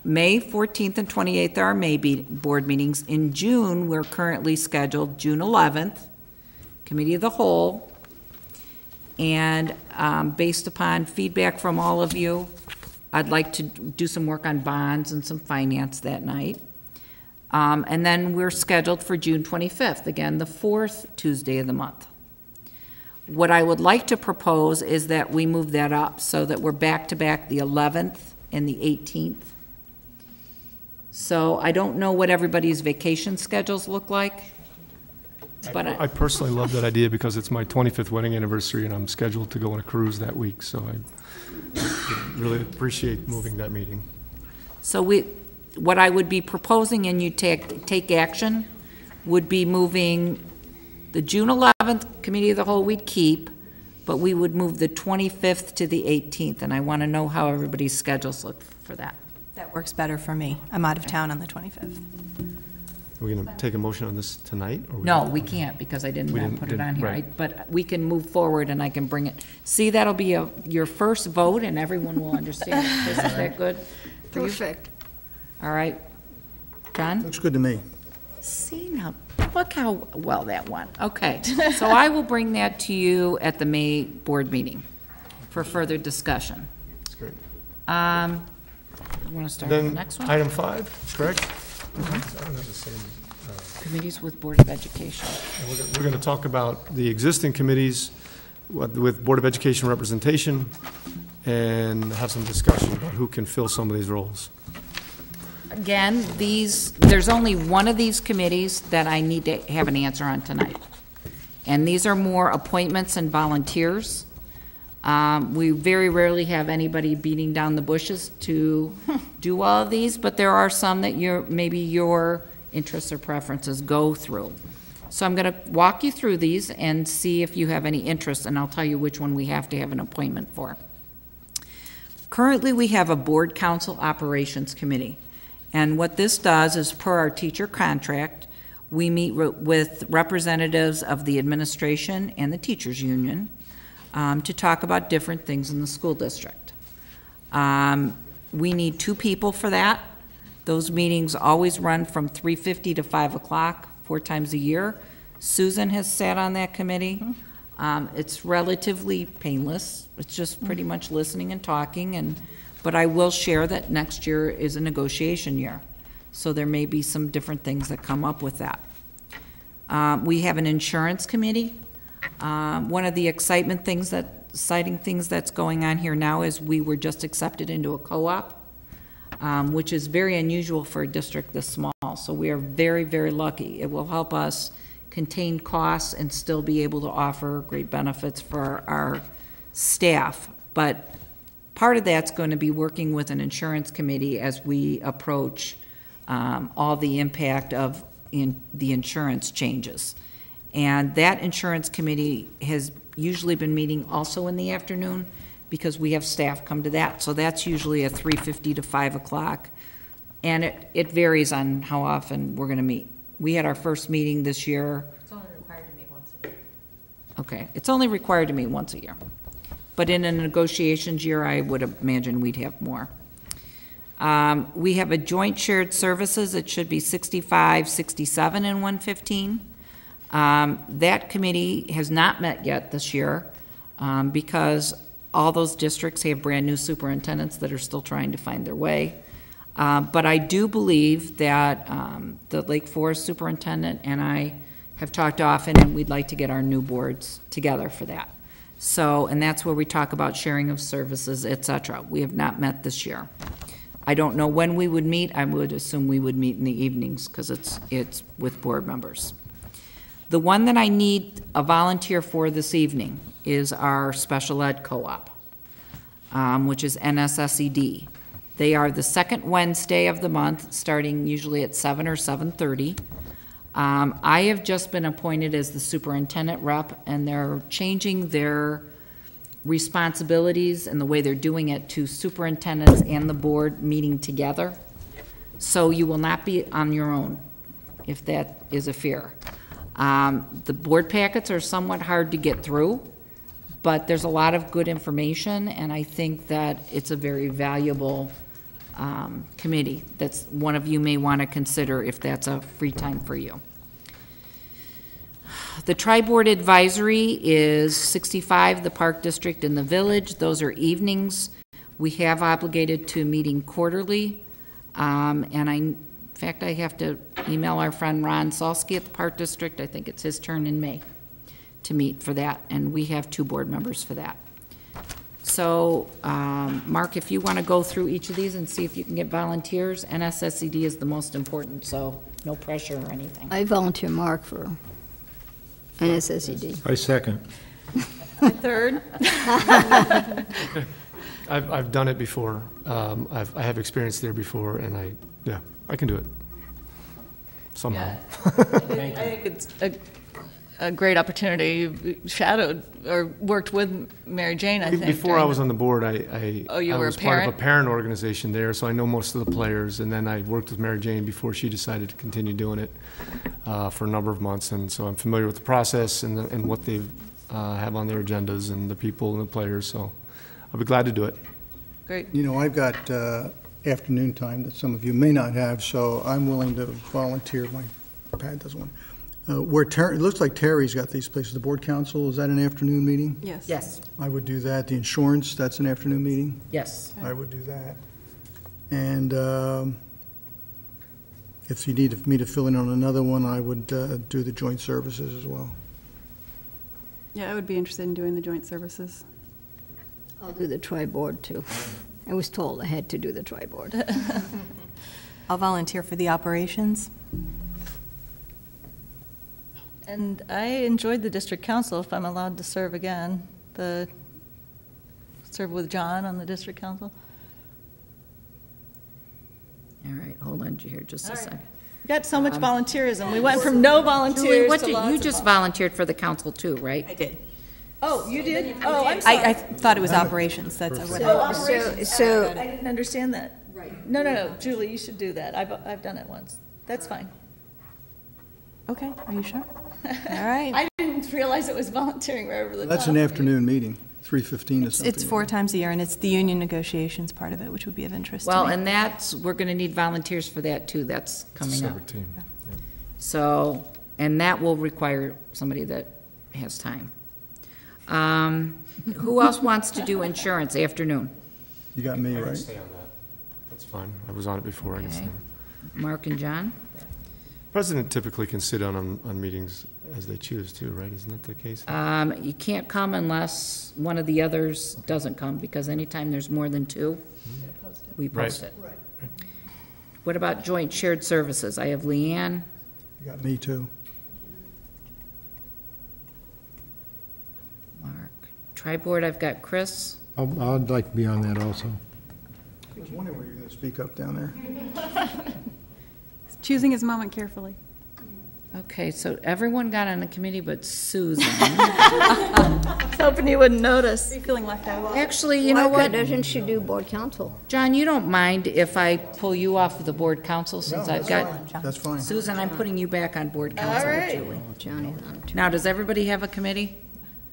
May 14th and 28th are our May board meetings. In June, we're currently scheduled June 11th, Committee of the Whole. And based upon feedback from all of you, I'd like to do some work on bonds and some finance that night. And then we're scheduled for June 25th, again, the fourth Tuesday of the month. What I would like to propose is that we move that up so that we're back-to-back the 11th and the 18th. So I don't know what everybody's vacation schedules look like, but I personally love that idea because it's my 25th wedding anniversary, and I'm scheduled to go on a cruise that week, so I really appreciate moving that meeting. So what I would be proposing, and you take action, would be moving the June 11th Committee of the Whole we'd keep, but we would move the 25th to the 18th, and I want to know how everybody's schedules look for that. That works better for me. I'm out of town on the 25th. Are we going to take a motion on this tonight? Or No, we can't, because I didn't put it on here. right. But we can move forward, and I can bring it. See, that'll be your first vote, and everyone will understand it. Is that good for you? Perfect. All right. John? Looks good to me. See, now, look how well that went. Okay, so I will bring that to you at the May board meeting for further discussion. That's great. You want to start with the Then, next one? item 5, correct? I don't have the same. Committees with Board of Education. We're going to talk about the existing committees with Board of Education representation and have some discussion about who can fill some of these roles. Again, there's only one of these committees that I need to have an answer on tonight. And these are more appointments and volunteers. We very rarely have anybody beating down the bushes to do all of these, but there are some that maybe your interests or preferences go through. So I'm going to walk you through these and see if you have any interest, and I'll tell you which one we have to have an appointment for. Currently, we have a Board Council Operations Committee. And what this does is, per our teacher contract, we meet with representatives of the administration and the teachers union to talk about different things in the school district. We need 2 people for that. Those meetings always run from 3:50 to 5 o'clock, 4 times a year. Susan has sat on that committee. It's relatively painless. It's just pretty much listening and talking, but I will share that next year is a negotiation year. So there may be some different things that come up with that. We have an insurance committee. One of the exciting things that's going on here now is we were just accepted into a co-op, which is very unusual for a district this small. So we are very, very lucky. It will help us contain costs and still be able to offer great benefits for our staff. But part of that's going to be working with an insurance committee as we approach all the impact of the insurance changes. And that insurance committee has usually been meeting also in the afternoon because we have staff come to that. So that's usually a 3:50 to 5 o'clock. And it varies on how often we're going to meet. We had our first meeting this year. It's only required to meet once a year. Okay, it's only required to meet once a year. But in a negotiations year, I would imagine we'd have more. We have a joint shared services. It should be 65, 67, and 115. That committee has not met yet this year because all those districts have brand-new superintendents that are still trying to find their way. But I do believe that the Lake Forest superintendent and I have talked often, and we'd like to get our new boards together for that. So, and that's where we talk about sharing of services, et cetera. We have not met this year. I don't know when we would meet. I would assume we would meet in the evenings because it's with board members. The one that I need a volunteer for this evening is our special ed co-op, which is NSSED. They are the second Wednesday of the month, starting usually at 7 or 7:30. I have just been appointed as the superintendent rep, and they're changing their responsibilities and the way they're doing it to superintendents and the board meeting together. So you will not be on your own, if that is a fear. The board packets are somewhat hard to get through, but there's a lot of good information, and I think that it's a very valuable committee that's one of you may want to consider if that's a free time for you. The Tri-Board Advisory is 65, the Park District and the Village. Those are evenings. We have obligated to meeting quarterly. And in fact, I have to email our friend Ron Salsky at the Park District. I think it's his turn in May to meet for that, and we have 2 board members for that. So, Mark, if you want to go through each of these and see if you can get volunteers, NSSCD is the most important, so no pressure or anything. I volunteer Mark for NSSED. I second. Third? I've done it before. I have experience there before, and I can do it somehow. I think it's a great opportunity. You shadowed or worked with Mary Jane, I think. Before I was on the board, I was part of a parent organization there, so I know most of the players, and then I worked with Mary Jane before she decided to continue doing it for a number of months, and so I'm familiar with the process and what they have on their agendas and the people and the players, so I'll be glad to do it. Great. You know, I've got afternoon time that some of you may not have, so I'm willing to volunteer. My pad doesn't want. It looks like Terry's got these places. The board council, is that an afternoon meeting? Yes. Yes, I would do that. The insurance, that's an afternoon meeting. yes. I would do that. And if you need me to fill in on another one, I would do the joint services as well. Yeah, I would be interested in doing the joint services. I'll do the tri-board too. I was told I had to do the tri-board. I'll volunteer for the operations. And I enjoyed the district council, if I'm allowed to serve again, serve with John on the district council. All right, hold on here just a second. We got so much volunteerism. We went from no volunteers Julie, what to did, lots you of just volunteered for the council too, right? I did. Oh, you did? Oh, I'm sorry. I thought it was operations. That's what I. So I didn't understand that. Right. No, Julie, you should do that. I've done it once. That's fine. Okay, are you sure? All right. I didn't realize it was volunteering right over the top. That's an afternoon meeting, 3:15 or something. It's 4 times a year, and it's the union negotiations part of it, which would be of interest to Well, me. and we're going to need volunteers for that too. That's coming up. Separate team. Yeah. So, and that will require somebody that has time. Who else wants to do insurance afternoon? You got me, I can right? stay on that. That's fine. I was on it before. I can stay Okay. on it. Mark and John? President typically can sit on meetings as they choose too, right? Isn't that the case? You can't come unless one of the others doesn't come, because anytime there's more than 2, we post it. Right. What about joint shared services? I have Leanne. You got me, too. Mark. Tri-board, I've got Chris. I'd like to be on that also. I was wondering where you were going to speak up down there. Choosing his moment carefully. Okay, so everyone got on the committee but Susan. I was hoping you wouldn't notice. Are you feeling left out? Actually, you know why what? doesn't she do board council? John, you don't mind if I pull you off of the board council since I've got... That's fine. Susan, I'm putting you back on board council with Julie. Johnny's on too. Now, does everybody have a committee?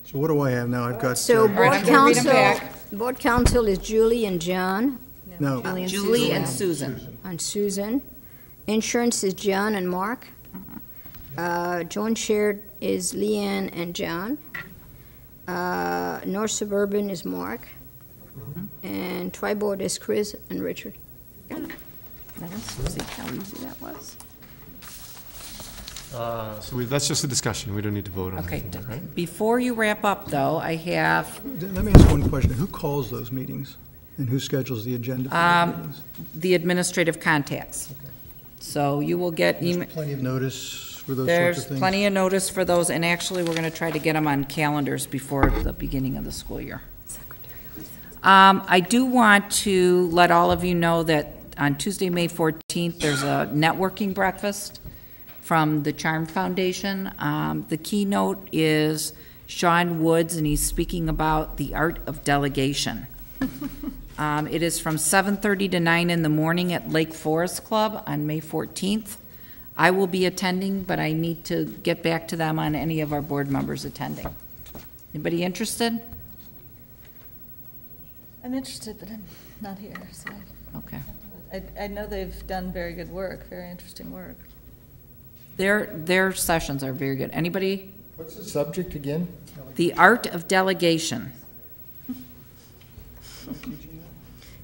So what do I have now? I've got, So right, board I'm gonna read 'em council, back. board council is Julie and John no, Julie and Susan. and Susan. Insurance is John and Mark. Joint shared is Leanne and John. North Suburban is Mark. And tri-board is Chris and Richard. See how easy that was? So that's just a discussion. We don't need to vote on Okay, anything, right? before you wrap up, though, I have let me ask one question. Who calls those meetings? And who schedules the agenda for those meetings? the administrative contacts. So you will get email. Plenty of notice for those sorts There's of things? plenty of notice for those, and actually, we're going to try to get them on calendars before the beginning of the school year. I do want to let all of you know that on Tuesday, May 14th, there's a networking breakfast from the Charm Foundation. The keynote is Sean Woods, and he's speaking about the art of delegation. It is from 7:30 to 9 in the morning at Lake Forest Club on May 14th. I will be attending, but I need to get back to them on any of our board members attending. Anybody interested? I'm interested, but I'm not here, so Okay. I know they've done very good work, very interesting work. Their sessions are very good. Anybody? What's the subject again? The art of delegation.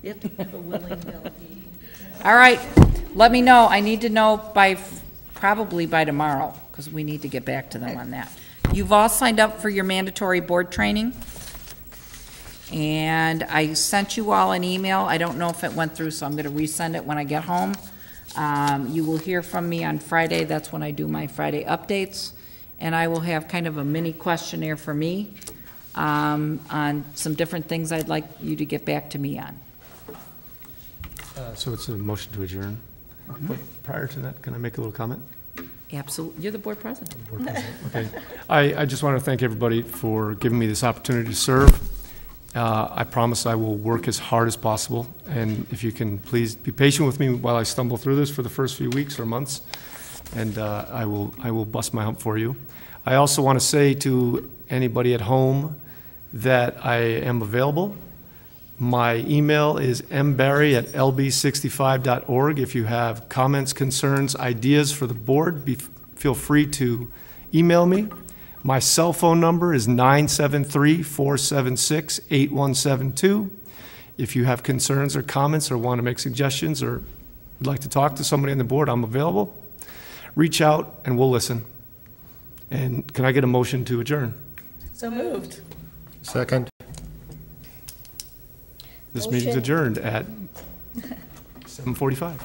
You have to have a willing delegate. All right, let me know. I need to know probably by tomorrow, because we need to get back to them on that. You've all signed up for your mandatory board training, and I sent you all an email. I don't know if it went through, so I'm going to resend it when I get home. You will hear from me on Friday. That's when I do my Friday updates, and I will have kind of a mini questionnaire for me on some different things I'd like you to get back to me on. So it's a motion to adjourn. But prior to that, can I make a little comment? Absolutely. You're the board president. Okay. I just want to thank everybody for giving me this opportunity to serve. I promise I will work as hard as possible, and if you can please be patient with me while I stumble through this for the first few weeks or months, and I will bust my hump for you. I also want to say to anybody at home that I am available. My email is mbarry@lb65.org. If you have comments, concerns, ideas for the board, feel free to email me. My cell phone number is 973-476-8172. If you have concerns or comments or want to make suggestions or would like to talk to somebody on the board, I'm available. Reach out and we'll listen. And can I get a motion to adjourn? So moved. Second. This meeting's adjourned at 7:45.